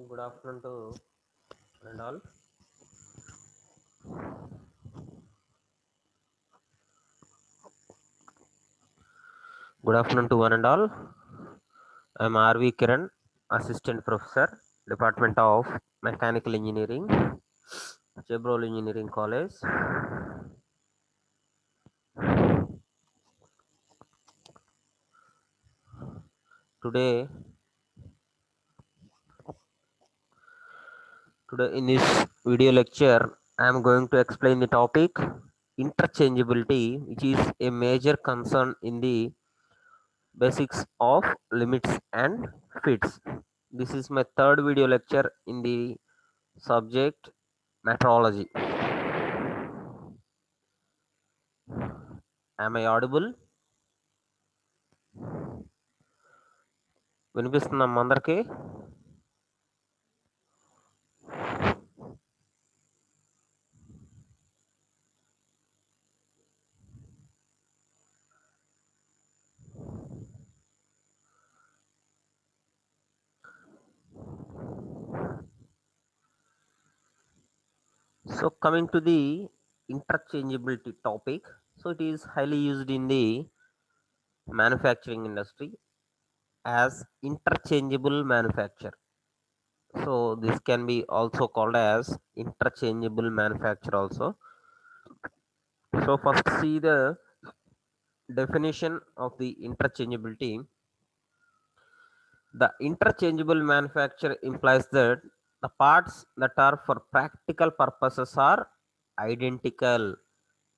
Good afternoon to and all. Good afternoon to one and all. I am R.V. Kiran, Assistant Professor, Department of Mechanical Engineering, Chevrolet Engineering College. Today, today in this video lecture, I am going to explain the topic interchangeability, which is a major concern in the basics of limits and fits. This is my third video lecture in the subject metrology. Am I audible? వినిపిస్తుందమ్మా అందరికి? So coming to the interchangeability topic, so it is highly used in the manufacturing industry as interchangeable manufacture. So this can be also called as interchangeable manufacture also. So first see the definition of the interchangeability. The interchangeable manufacture implies that the parts that are for practical purposes are identical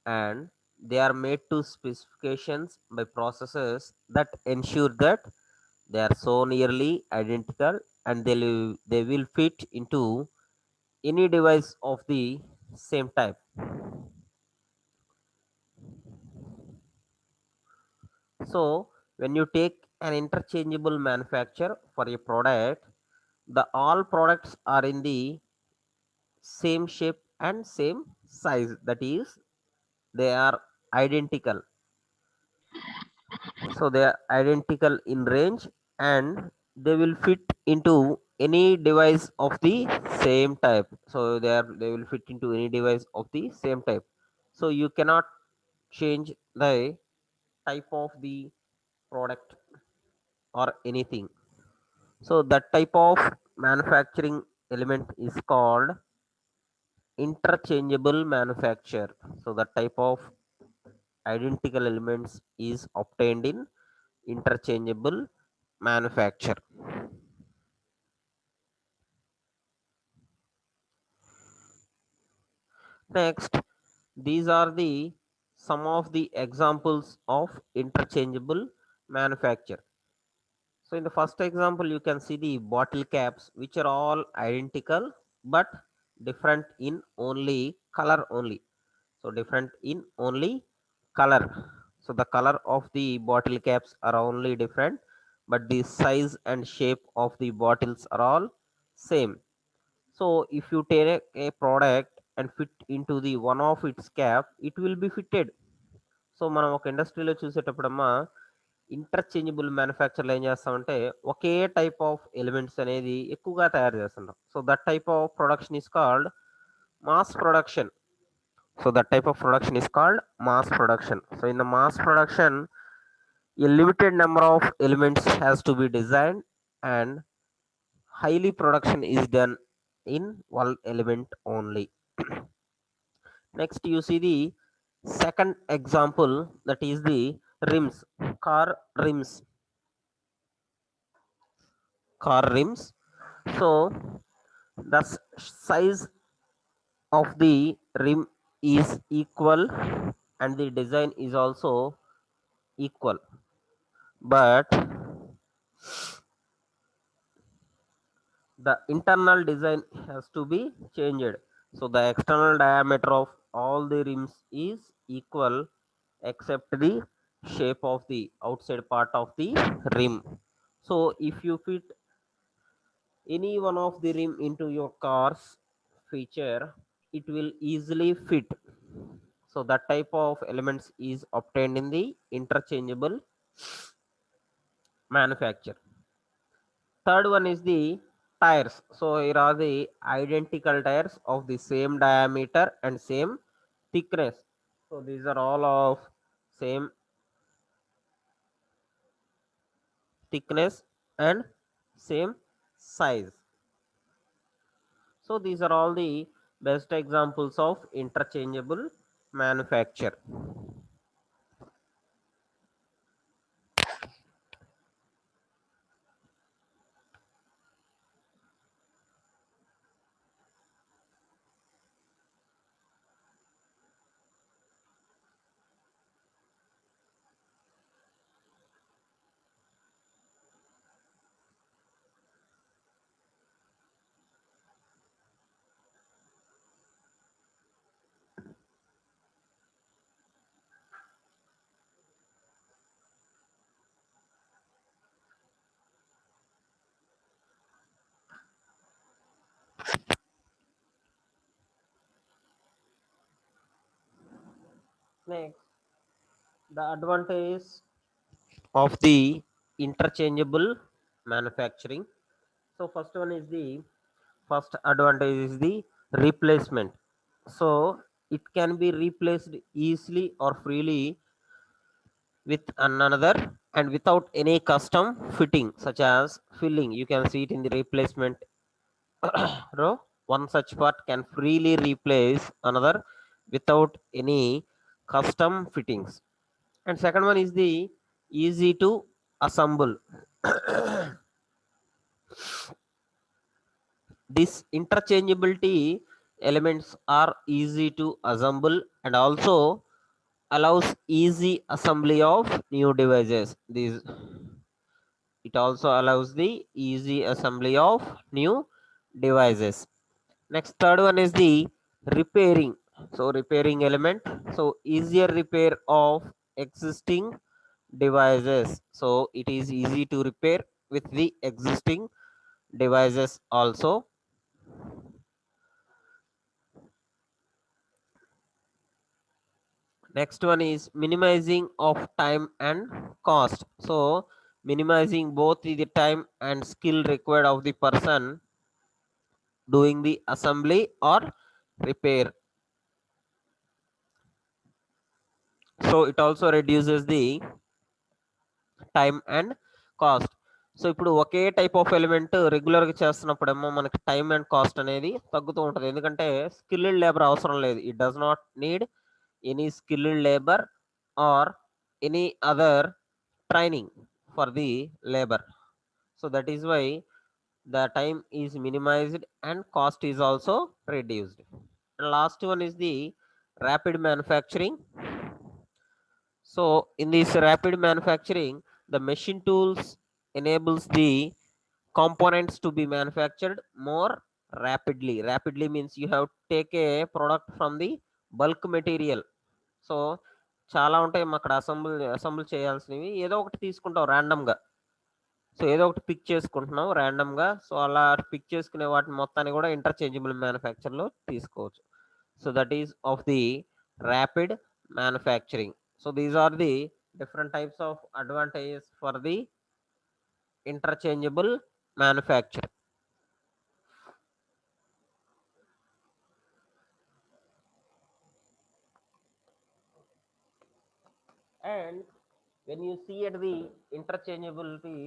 and they are made to specifications by processes that ensure that they are so nearly identical and they will fit into any device of the same type. So when you take an interchangeable manufacture for a product, the all products are in the same shape and same size, that is they are identical. So they are identical in range and they will fit into any device of the same type. So they will fit into any device of the same type. So you cannot change the type of the product or anything. So that type of manufacturing element is called interchangeable manufacture. So the type of identical elements is obtained in interchangeable manufacture. Next, these are the some of the examples of interchangeable manufacture. So in the first example, you can see the bottle caps, which are all identical but different in only color only. So different in only color. So the color of the bottle caps are only different, but the size and shape of the bottles are all same. So if you take a product and fit into the one of its cap, it will be fitted. So మనం ఒక ఇండస్ట్రీలో చూసేటప్పుడమ్మా interchangeable మ్యానుఫ్యాక్చర్లో ఏం చేస్తామంటే ఒకే type of elements అనేది ఎక్కువగా తయారు చేస్తుంటాం. So that type of production is called mass production. So that type of production is called mass production. So in the mass production, a limited number of elements has to be designed and highly production is done in one element only. Next, you see the second example, that is the rims, car rims, car rims. So the size of the rim is equal and the design is also equal, but the internal design has to be changed. So the external diameter of all the rims is equal except the shape of the outside part of the rim. So if you fit any one of the rim into your car's feature, it will easily fit. So that type of elements is obtained in the interchangeable manufacture. Third one is the tires. So here are the identical tires of the same diameter and same thickness. So these are all of same thickness and same size. So these are all the best examples of interchangeable manufacture. Next, the advantage of the interchangeable manufacturing. So first advantage is the replacement. So it can be replaced easily or freely with another and without any custom fitting such as filling. You can see it in the replacement row. One such part can freely replace another without any custom fittings. And second one is the easy to assemble. This interchangeability elements are easy to assemble and also allows easy assembly of new devices. These it also allows the easy assembly of new devices. Next, third one is the repairing. So repairing element. So easier repair of existing devices. So it is easy to repair with the existing devices also. Next one is minimizing of time and cost. So minimizing both the time and skill required of the person doing the assembly or repair. So it also reduces the time and cost. So ఇప్పుడు ఒకే type of element రెగ్యులర్గా చేస్తున్నప్పుడేమో మనకి time and cost అనేది తగ్గుతూ ఉంటుంది, ఎందుకంటే skilled labour అవసరం లేదు. It does not need any skilled labour or any other training for the labour. So that is why the time is minimized and cost is also reduced. And last one is the rapid manufacturing. So in this rapid manufacturing, the machine tools enables the components to be manufactured more rapidly. Rapidly means you have to take a product from the bulk material. So చాలా ఉంటాయి అక్కడ assemble చేయాల్సినవి, ఏదో ఒకటి తీసుకుంటాం ర్యాండమ్గా. So ఏదో ఒకటి పిక్ చేసుకుంటున్నాం ర్యాండమ్గా. సో అలా పిక్ చేసుకునే వాటిని మొత్తాన్ని కూడా ఇంటర్చేంజబుల్ మ్యానుఫ్యాక్చర్లో తీసుకోవచ్చు. So that is of the rapid manufacturing. So these are the different types of advantages for the interchangeable manufacture. And when you see at the interchangeability,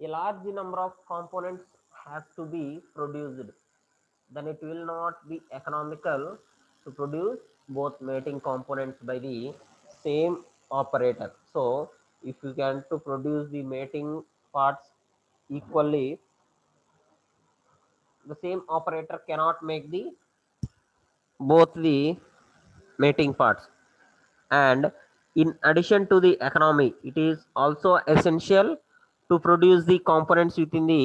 a large number of components have to be produced. Then it will not be economical to produce both mating components by the same operator. So if you can to produce the mating parts equally, the same operator cannot make the both the mating parts. And in addition to the economy, it is also essential to produce the components within the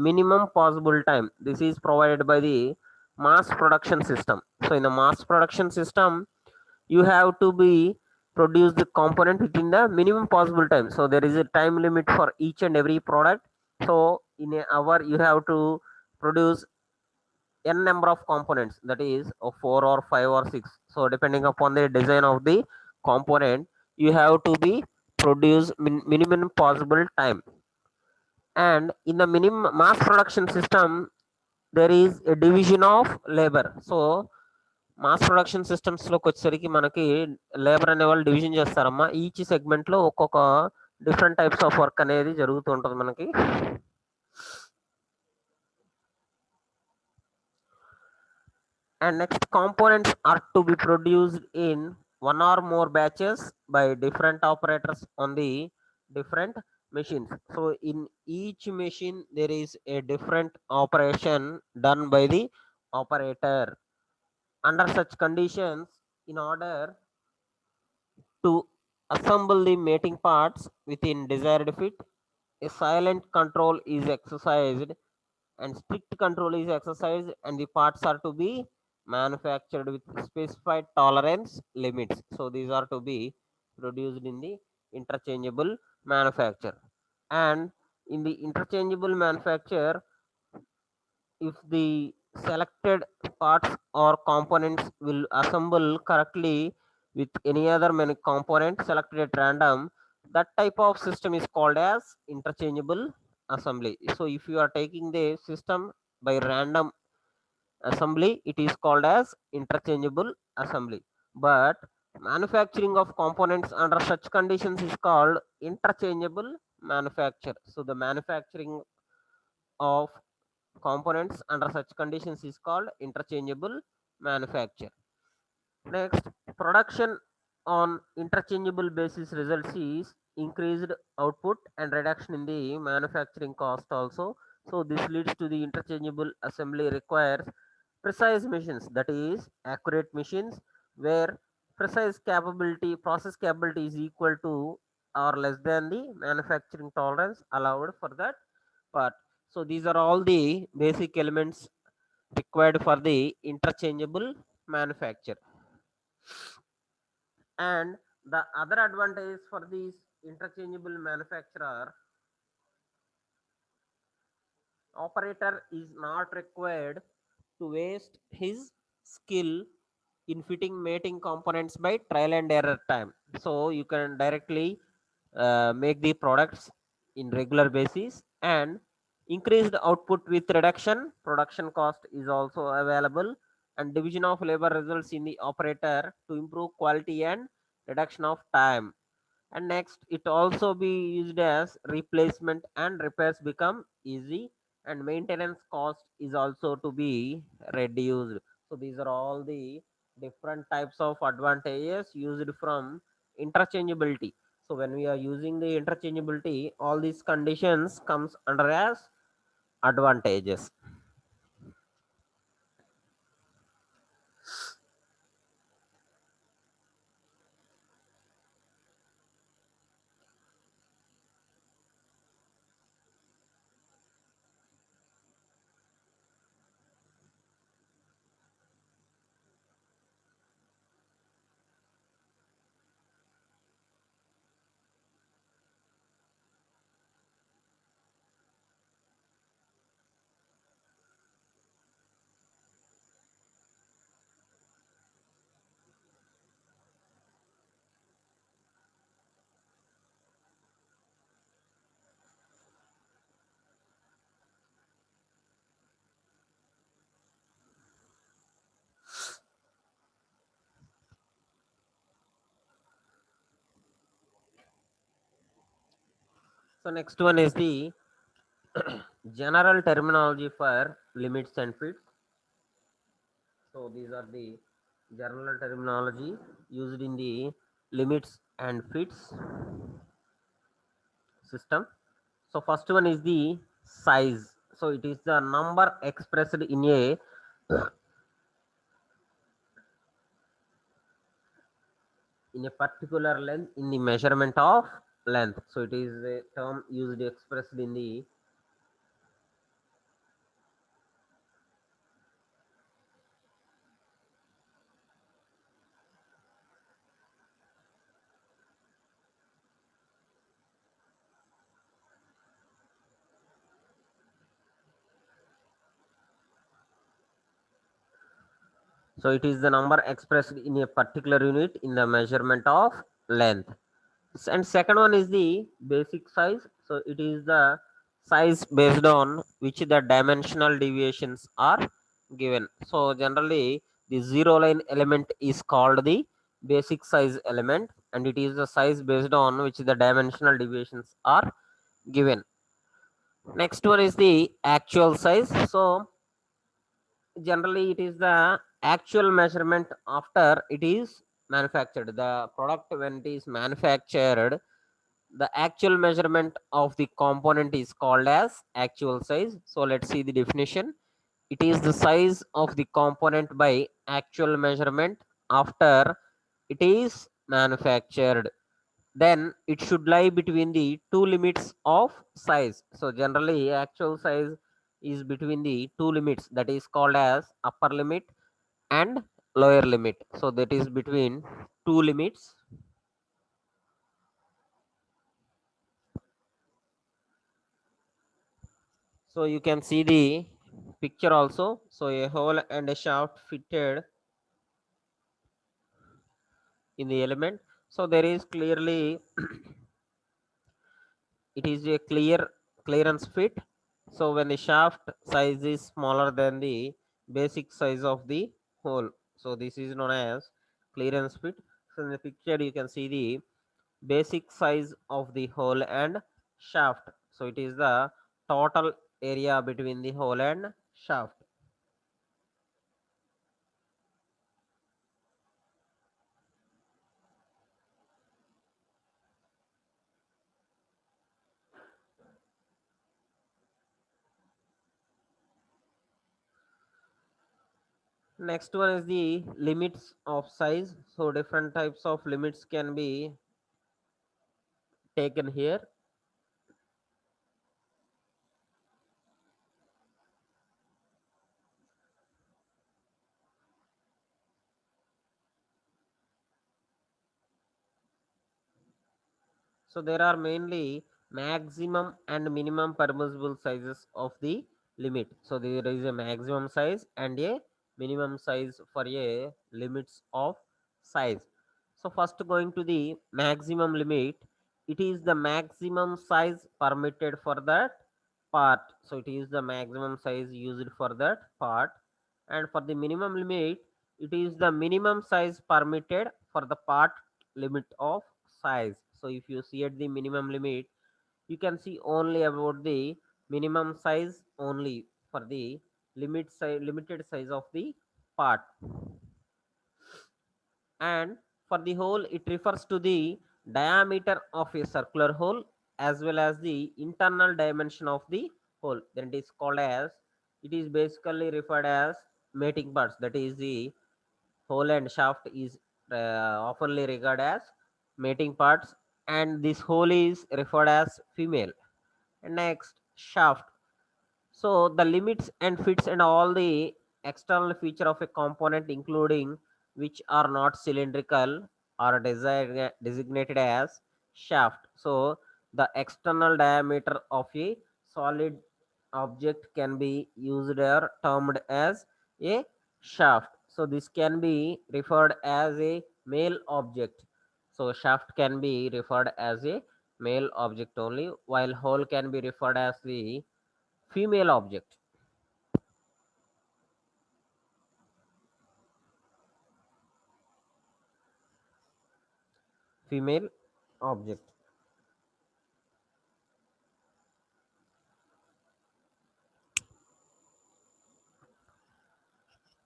minimum possible time. This is provided by the mass production system. So in the mass production system, you have to be produce the component within the minimum possible time. So there is a time limit for each and every product. So in an hour, you have to produce n number of components, that is 4 or 5 or 6. So depending upon the design of the component, you have to be produce minimum possible time. And in the minimum mass production system, there is a division of labor. So mass production systems లోకి వచ్చేసరికి మనకి labour అనే వాళ్ళు division చేస్తారమ్మా. Each segment లో ఒక్కొక్క different types of work అనేది జరుగుతూ ఉంటుంది మనకి. And next, components are to be produced in one or more batches by different operators on the different machines. So in each machine there is a different operation done by the operator. Under such conditions, in order to assemble the mating parts within desired fit, a silent control is exercised and strict control is exercised, and the parts are to be manufactured with specified tolerance limits. So these are to be produced in the interchangeable manufacture. And in the interchangeable manufacture, if the selected parts or components will assemble correctly with any other many components selected at random, that type of system is called as interchangeable assembly. So if you are taking the system by random assembly, it is called as interchangeable assembly. But manufacturing of components under such conditions is called interchangeable manufacture. So the manufacturing of components under such conditions is called interchangeable manufacture. Next, production on interchangeable basis results is increased output and reduction in the manufacturing cost also. So this leads to the interchangeable assembly requires precise machines, that is accurate machines, where precise capability process capability is equal to or less than the manufacturing tolerance allowed for that part. So these are all the basic elements required for the interchangeable manufacture. And the other advantage for these interchangeable manufacturer, operator is not required to waste his skill in fitting mating components by trial and error time. So you can directly make the products in regular basis, and increased output with reduction production cost is also available, and division of labor results in the operator to improve quality and reduction of time. And next, it also be used as replacement and repairs become easy, and maintenance cost is also to be reduced. So these are all the different types of advantages used from interchangeability. So when we are using the interchangeability, all these conditions comes under as advantages. So next one is the general terminology for limits and fits. So these are the general terminology used in the limits and fits system. So first one is the size. So it is the number expressed in a particular length in the measurement of length. So it is a term used expressed in the so it is the number expressed in a particular unit in the measurement of length. And second one is the basic size. So it is the size based on which the dimensional deviations are given. So generally the zero line element is called the basic size element, and it is the size based on which the dimensional deviations are given. Next one is the actual size. So generally it is the actual measurement after it is manufactured. The product when it is manufactured, the actual measurement of the component is called as actual size. So let's see the definition. It is the size of the component by actual measurement after it is manufactured. Then it should lie between the two limits of size. So generally actual size is between the two limits, that is called as upper limit and lower limit. So that is between two limits. So you can see the picture also. So a hole and a shaft fitted in the element. So there is clearly it is a clearance fit. So when the shaft size is smaller than the basic size of the hole, so this is known as clearance fit. So in the picture you can see the basic size of the hole and shaft. So it is the total area between the hole and shaft. Next one is the limits of size. So different types of limits can be taken here. So there are mainly maximum and minimum permissible sizes of the limit. So there is a maximum size and a minimum size for a limits of size. So first going to the maximum limit, it is the maximum size permitted for that part. So it is the maximum size used for that part. And for the minimum limit, it is the minimum size permitted for the part limit of size. So if you see at the minimum limit, you can see only about the minimum size only for the limited size of the part. And for the hole it refers to the diameter of a circular hole as well as the internal dimension of the hole. Then it is called as, it is basically referred as mating parts, that is the hole and shaft is oftenly regarded as mating parts, and this hole is referred as female. And next, shaft. So the limits and fits and all the external feature of a component including which are not cylindrical are designated as shaft. So the external diameter of a solid object can be used or termed as a shaft. So this can be referred as a male object. So shaft can be referred as a male object only, while hole can be referred as the female object. Female object.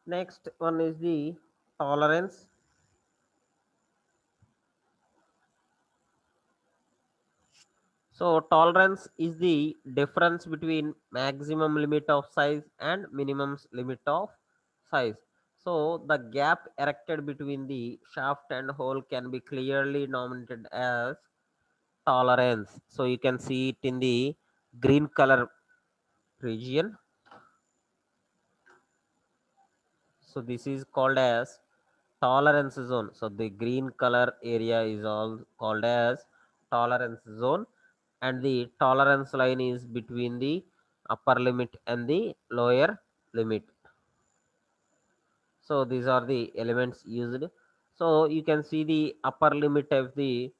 Next one is the tolerance. So tolerance is the difference between maximum limit of size and minimum limit of size. So the gap erected between the shaft and hole can be clearly denominated as tolerance. So you can see it in the green color region. So this is called as tolerance zone. So the green color area is all called as tolerance zone, and the tolerance line is between the upper limit and the lower limit. So these are the elements used. So you can see the upper limit of the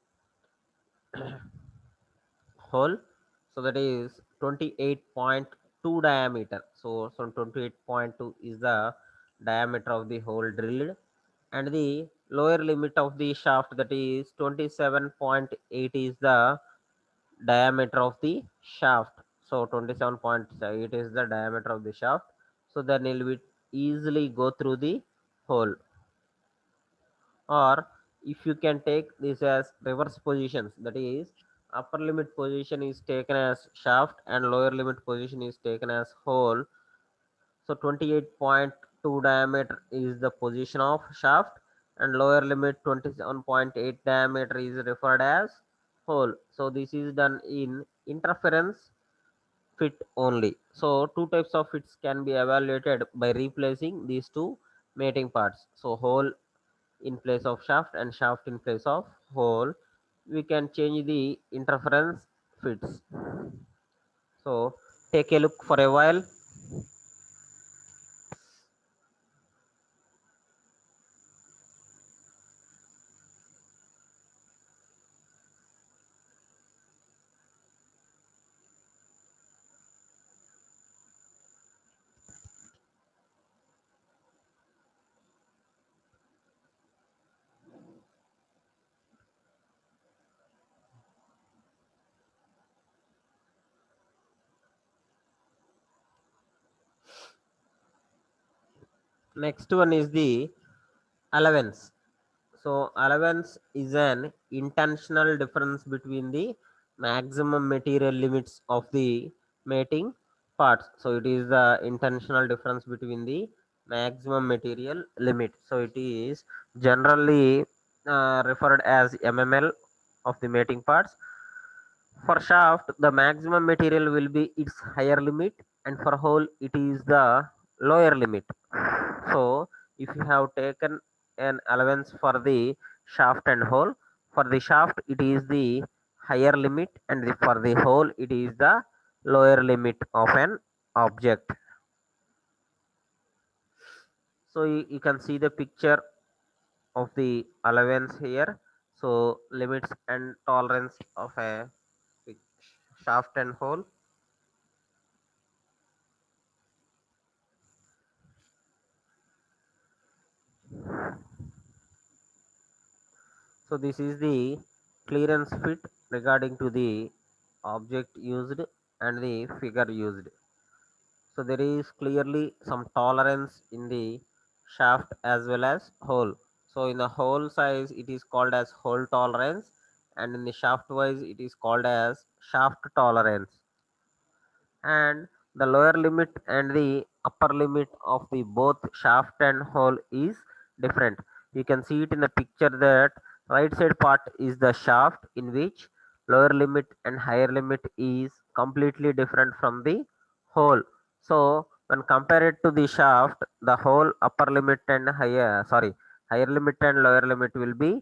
hole. So that is 28.2 diameter. So 28.2 is the diameter of the hole drilled, and the lower limit of the shaft, that is 27.8, is the diameter of the shaft. So 27.8 is the diameter of the shaft. So then it will easily go through the hole. Or if you can take this as reverse positions, that is upper limit position is taken as shaft and lower limit position is taken as hole. So 28.2 diameter is the position of shaft, and lower limit 27.8 diameter is referred as hole. So this is done in interference fit only. So two types of fits can be evaluated by replacing these two mating parts. So hole in place of shaft and shaft in place of hole. We can change the interference fits. So take a look for a while. Next one is the allowance. So allowance is an intentional difference between the maximum material limits of the mating parts. So it is the intentional difference between the maximum material limit. So it is generally referred as mml of the mating parts. For shaft, the maximum material will be its higher limit, and for hole, it is the lower limit. So, if you have taken an allowance for the shaft and hole, for the shaft, it is the higher limit, and for the hole, it is the lower limit of an object. So, you can see the picture of the allowance here. So, limits and tolerance of a shaft and hole. So this is the clearance fit regarding to the object used and the figure used. So there is clearly some tolerance in the shaft as well as hole. So in the hole size it is called as hole tolerance, and in the shaft wise it is called as shaft tolerance. And the lower limit and the upper limit of the both shaft and hole is different. You can see it in the picture that right side part is the shaft, in which lower limit and higher limit is completely different from the hole. So when compared to the shaft, the whole upper limit and higher limit and lower limit will be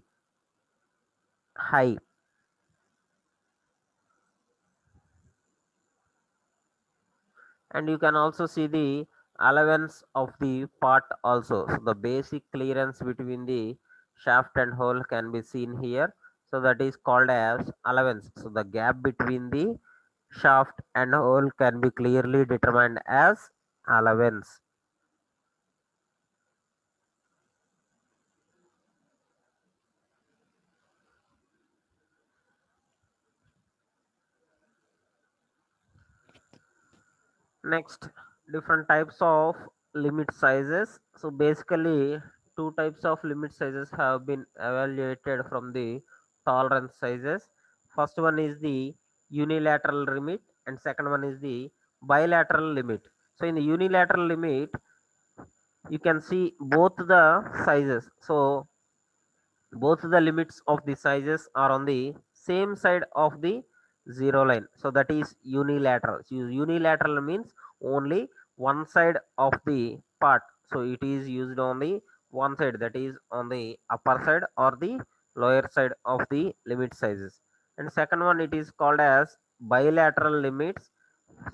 high. And you can also see the allowance of the part also. So the basic clearance between the shaft and hole can be seen here. So that is called as allowance. So the gap between the shaft and hole can be clearly determined as allowance. Next, different types of limit sizes. So basically, two types of limit sizes have been evaluated from the tolerance sizes. First one is the unilateral limit, and second one is the bilateral limit. So in the unilateral limit, you can see both the sizes. So both the limits of the sizes are on the same side of the zero line. So that is unilateral. So unilateral means only one side of the part. So it is used on the one side, that is on the upper side or the lower side of the limit sizes. And second one, it is called as bilateral limits.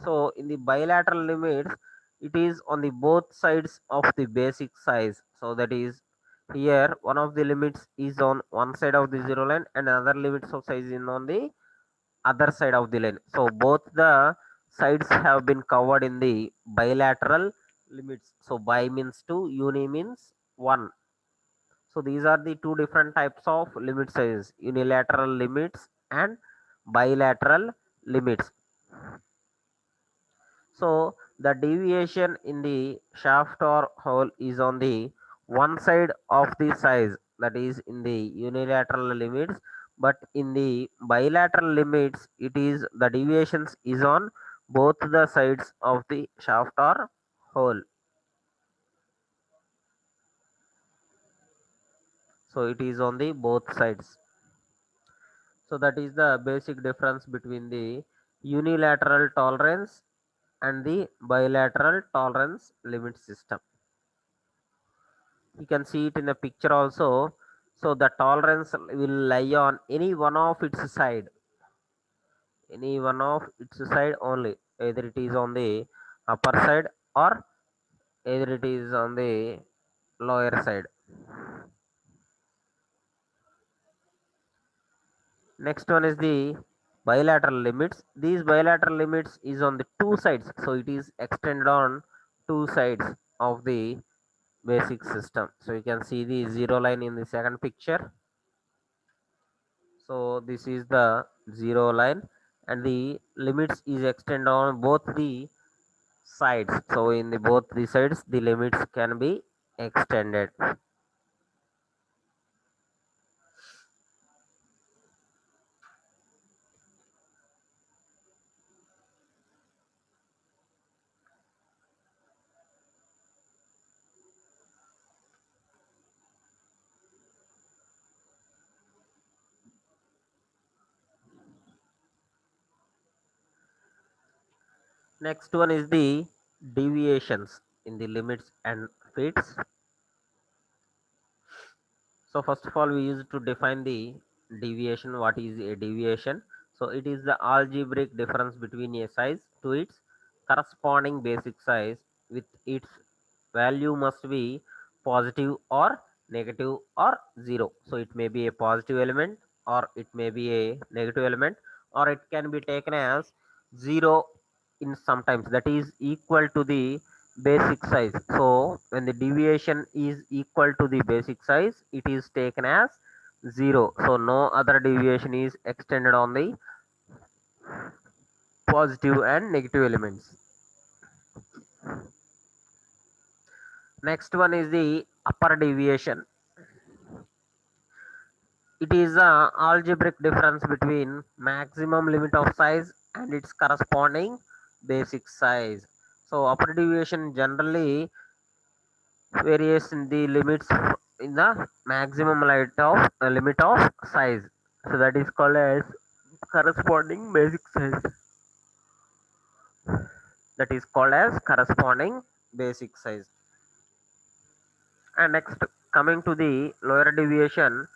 So in the bilateral limits, it is on the both sides of the basic size. So that is here one of the limits is on one side of the zero line and another limits of size is on the other side of the line. So both the sides have been covered in the bilateral limits. So bi means 2, uni means 1. So these are the two different types of limit sizes, unilateral limits and bilateral limits. So the deviation in the shaft or hole is on the one side of the size, that is in the unilateral limits, but in the bilateral limits it is the deviations is on both the sides of the shaft or hole. So it is on the both sides. So that is the basic difference between the unilateral tolerance and the bilateral tolerance limit system. You can see it in the picture also. So the tolerance will lie on any one of its side, any one of its side only, either it is on the upper side or either it is on the lower side. Next one is the bilateral limits. These bilateral limits is on the two sides, so it is extended on two sides of the basic system. So you can see the zero line in the second picture. So this is the zero line and the limits is extended on both the sides. So in the both the sides the limits can be extended. Next one is the deviations in the limits and fits. So first of all, we used to define the deviation. What is a deviation? So it is the algebraic difference between a size to its corresponding basic size with its value must be positive or negative or zero. So it may be a positive element or it may be a negative element or it can be taken as zero in sometimes, that is equal to the basic size. So when the deviation is equal to the basic size, it is taken as zero. So no other deviation is extended on the positive and negative elements. Next one is the upper deviation. It is a algebraic difference between maximum limit of size and its corresponding basic size. So upper deviation generally varies in the limits in the maximum limit of size. So that is called as corresponding basic size. That is called as corresponding basic size. And next, coming to the lower deviation,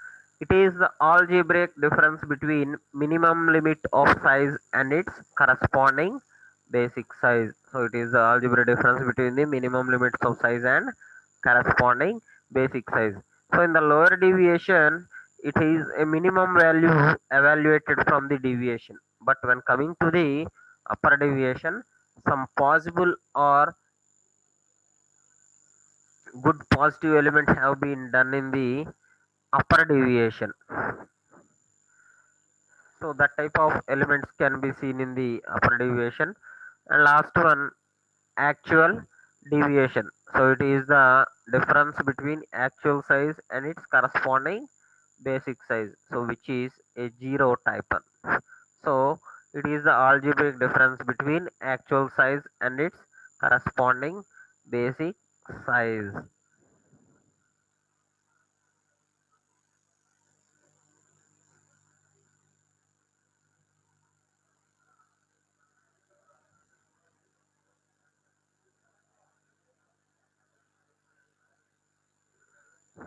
it is the algebraic difference between minimum limit of size and its corresponding basic size. So it is the algebraic difference between the minimum limits of size and corresponding basic size. So in the lower deviation, it is a minimum value evaluated from the deviation. But when coming to the upper deviation, some possible or good positive elements have been done in the upper deviation. So that type of elements can be seen in the upper deviation. And last one, actual deviation. So it is the difference between actual size and its corresponding basic size. So which is a zero type one. So it is the algebraic difference between actual size and its corresponding basic size.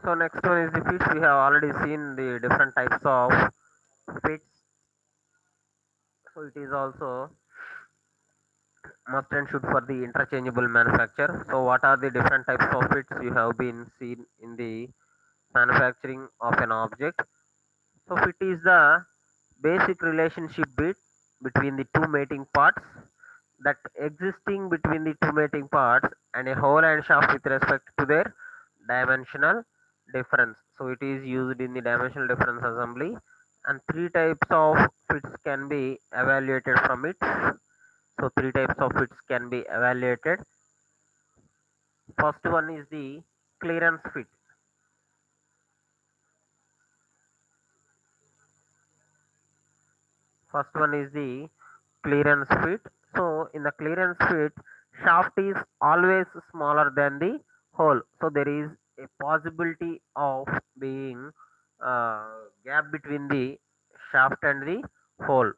So next one is the fits. We have already seen the different types of fits. So it is also must and should for the interchangeable manufacture. So what are the different types of fits you have been seen in the manufacturing of an object? So fit is the basic relationship bit between the two mating parts that existing between the two mating parts and a hole and shaft with respect to their dimensional difference. So it is used in the dimensional difference assembly, and three types of fits can be evaluated from it. So three types of fits can be evaluated. First one is the clearance fit. First one is the clearance fit. So in the clearance fit, shaft is always smaller than the hole. So there is a possibility of being gap between the shaft and the hole.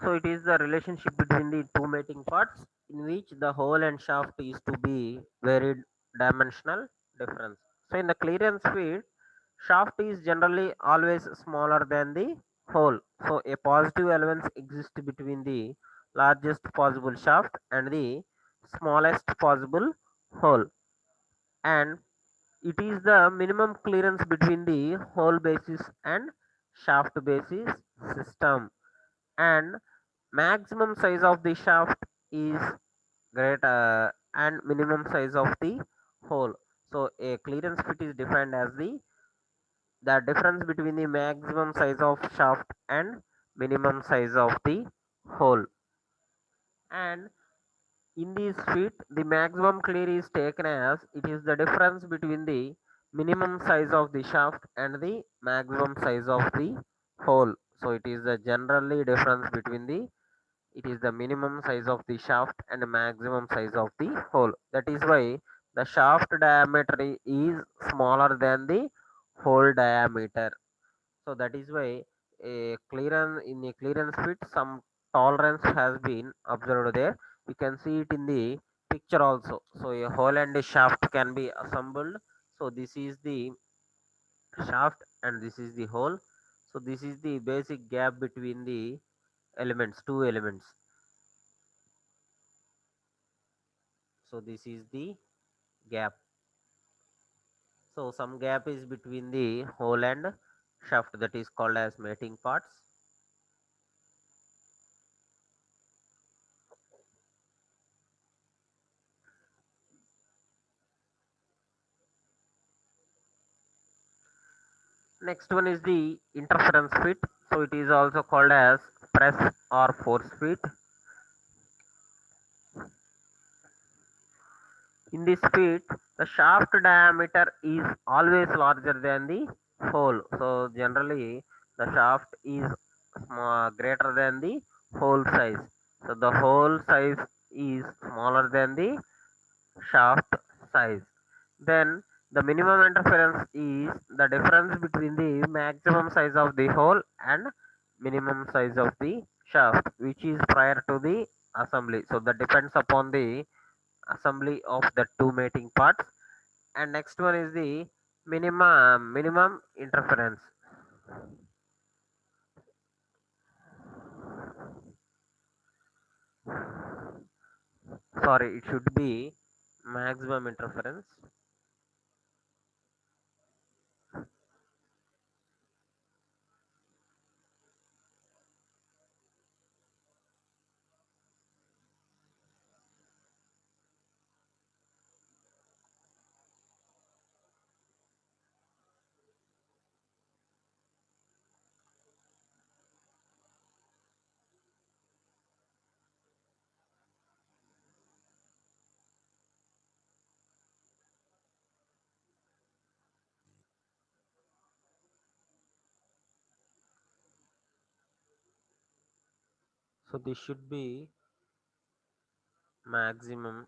So it is the relationship between the two mating parts in which the hole and shaft is to be varied dimensional difference. So in the clearance fit, shaft is generally always smaller than the hole. So a positive elements exist between the largest possible shaft and the smallest possible hole. And it is the minimum clearance between the hole basis and shaft basis system. And maximum size of the shaft is greater and minimum size of the hole. So a clearance fit is defined as the difference between the maximum size of shaft and minimum size of the hole. And in this fit, the maximum clear is taken as it is the difference between the minimum size of the shaft and the maximum size of the hole. So it is the generally difference between the it is the minimum size of the shaft and the maximum size of the hole. That is why the shaft diameter is smaller than the hole diameter. So that is why a clearance in a clearance fit some tolerance has been observed there. You can see it in the picture also. So a hole and a shaft can be assembled. So this is the shaft and this is the hole. So this is the basic gap between the elements, two elements. So this is the gap. So some gap is between the hole and shaft, that is called as mating parts. Next one is the interference fit. So it is also called as press or force fit. In this fit, the shaft diameter is always larger than the hole. So generally, the shaft is greater than the hole size. So the hole size is smaller than the shaft size. Then the minimum interference is the difference between the maximum size of the hole and minimum size of the shaft, which is prior to the assembly. So that depends upon the assembly of the two mating parts. And next one is the minimum interference. Sorry, it should be maximum interference. So this should be maximum,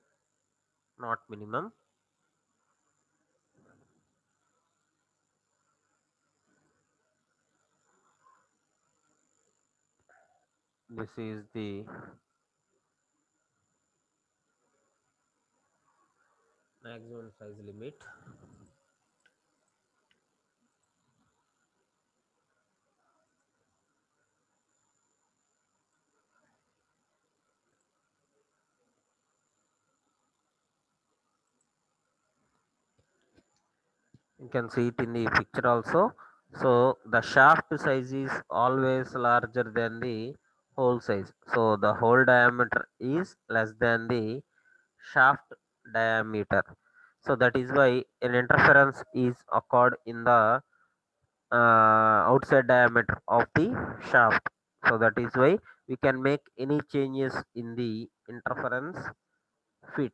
not minimum. This is the maximum size limit. You can see it in the picture also. So the shaft size is always larger than the hole size. So the hole diameter is less than the shaft diameter. So that is why an interference is occurred in the outside diameter of the shaft. So that is why we can make any changes in the interference fit.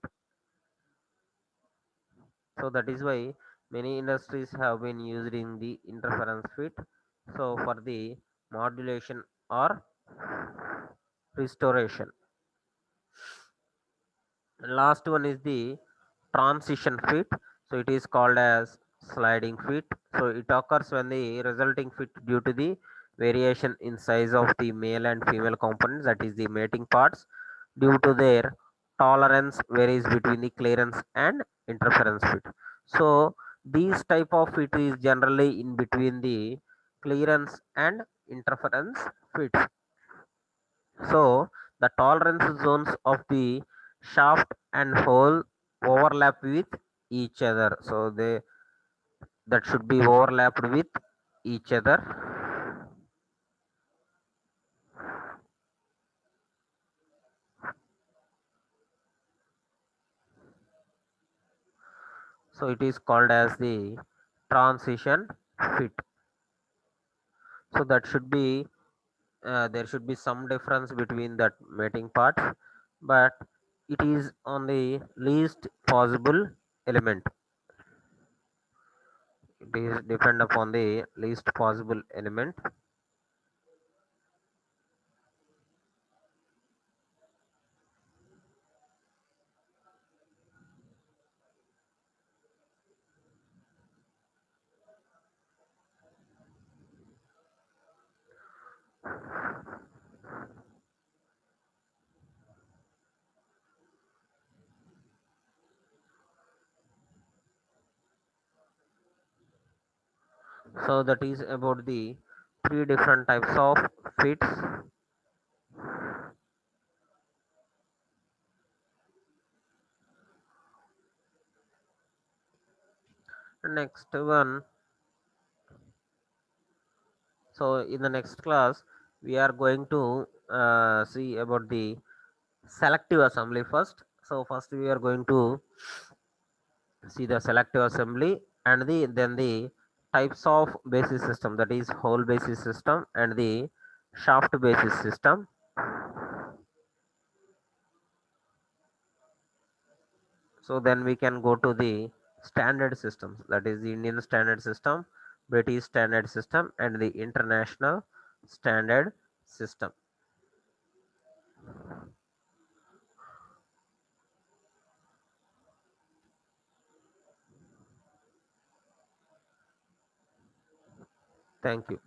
So that is why many industries have been using the interference fit. So for the modulation or restoration. Last one is the transition fit. So it is called as sliding fit. So it occurs when the resulting fit due to the variation in size of the male and female components, that is the mating parts, due to their tolerance varies between the clearance and interference fit. So these type of fit is generally in between the clearance and interference fits. So the tolerance zones of the shaft and hole overlap with each other. So they that should be overlapped with each other. So it is called as the transition fit. So that should be there should be some difference between that mating parts, but it is on the least possible element. It is depend upon the least possible element. So that is about the three different types of fits. Next one. So in the next class, we are going to see about the selective assembly first. So first we are going to see the selective assembly and then the types of basis system, that is whole basis system and the shaft basis system. So then we can go to the standard systems, that is the Indian standard system, British standard system and the international standard system. Thank you.